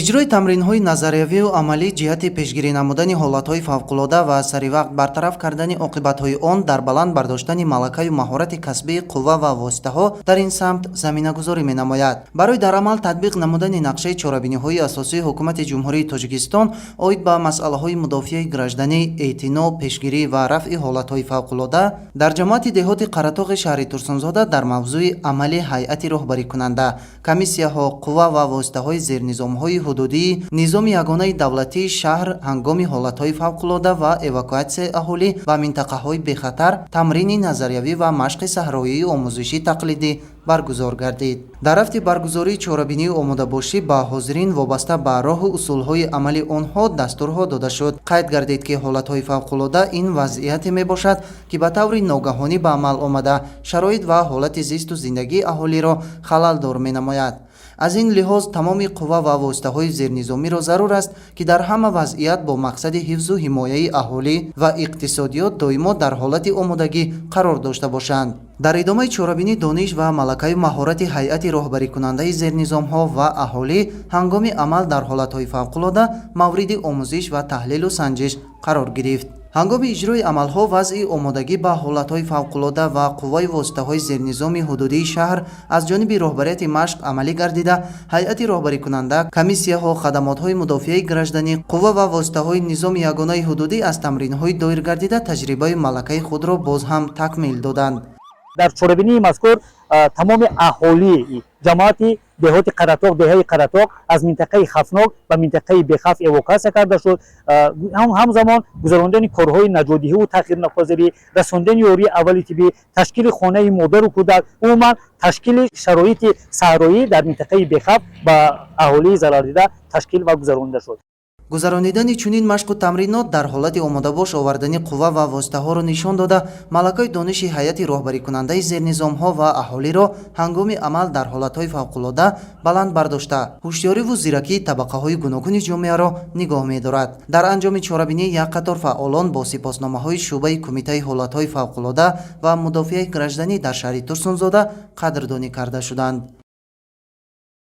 иҷрои тамринҳои назариявию амалӣ ҷиҳати пешгирӣ намудани ҳолатҳои фавқулода ва саривақт бартараф кардани оқибатҳои он дар баланд бардоштани малакаю маҳорати касбии қувва ва воситаҳо дар ин самт заминагузорӣ менамояд. Барои дар амал татбиқ намудани нақшаи чорабиниҳои асосии ҳукумати ҷумҳурии Тоҷикистон оид ба масъалаҳои мудофиаи гражданӣ, эътино, пешгирӣ ва рафъи ҳолатҳои фавқулода дар ҷамоати деҳоти Қаратоғи шаҳри Турсунзода дар мавзӯи амали ҳайати роҳбарикунанда, комиссияҳо, қувва ва воситаҳои зернизомҳои ҳудудии низоми ягонаи давлатии шаҳр ҳангоми ҳолатҳои фавқулода ва эвакуатсияи аҳолӣ ба минтақаҳои бехатар тамрини назариявӣ ва машқи саҳроии омӯзишии тақлидӣ баргузор гардид. Дар рафти баргузории чорабинии омодабошӣ ба ҳозирин вобаста ба роҳу усулҳои амали онҳо дастурҳо дода шуд. Қайд гардид ки ҳолатҳои фавқулода ин вазъияте мебошад ки ба таври ногаҳонӣ ба амал омада шароит ва ҳолати зисту зиндагии аҳолиро халалдор менамояд. аз ин лиҳоз тамоми қувва ва воситаҳои зернизомиро зарур аст ки дар ҳама вазъият бо мақсади ҳифзу ҳимояи аҳолӣ ва иқтисодиёт доимо дар ҳолати омодагӣ қарор дошта бошанд. дар идомаи чорабинӣ дониш ва малакаи маҳорати ҳайати роҳбарикунандаи зернизомҳо ва аҳолӣ ҳангоми амал дар ҳолатҳои фавқулода мавриди омӯзиш ва таҳлилу санҷиш қарор гирифт. ҳангоми иҷрои амалҳо вазъи омодагӣ ба ҳолатҳои фавқулода ва қувваи воситаҳои зернизоми ҳудудии шаҳр аз ҷониби роҳбарияти машқ амалӣ гардида, ҳайати роҳбарикунанда, комиссияҳо, хадамотҳои мудофиаи гражданӣ, қувва ва воситаҳои низоми ягонаи ҳудудӣ аз тамринҳои доир гардида таҷрибаи малакаи худро боз ҳам такмил доданд. дар чорабинии мазкур тамоми аҳолии ҷамоати деҳоти Қаратоқ, деҳаи Қаратоқ аз минтақаи хавфнок ба минтақаи бехавф эвакуатсия карда шуд. ҳамзамон гузарондани корҳои наҷотдиҳиву тағйирнапозирӣ, расондани ёрии аввали тиббӣ, ташкили хонаи модару кӯдак, умуман ташкили шароити саҳроӣ дар минтақаи бехавф ба аҳолии зарардида ташкил ва гузаронида шуд. гузаронидани чунин машқу тамринот дар ҳолати омодабош овардани қувва ва воситаҳоро нишон дода, малакаи дониши ҳайати роҳбарикунандаи зернизомҳо ва аҳолиро ҳангоми амал дар ҳолатҳои фавқулода баланд бардошта, ҳушёриву зиракии табақаҳои гуногуни ҷомеаро нигоҳ медорад. дар анҷоми чорабинӣ як қатор фаъолон бо сипосномаҳои шуъбаи кумитаи ҳолатҳои фавқулода ва мудофиаи гражданӣ дар шаҳри Турсунзода қадрдонӣ карда шуданд.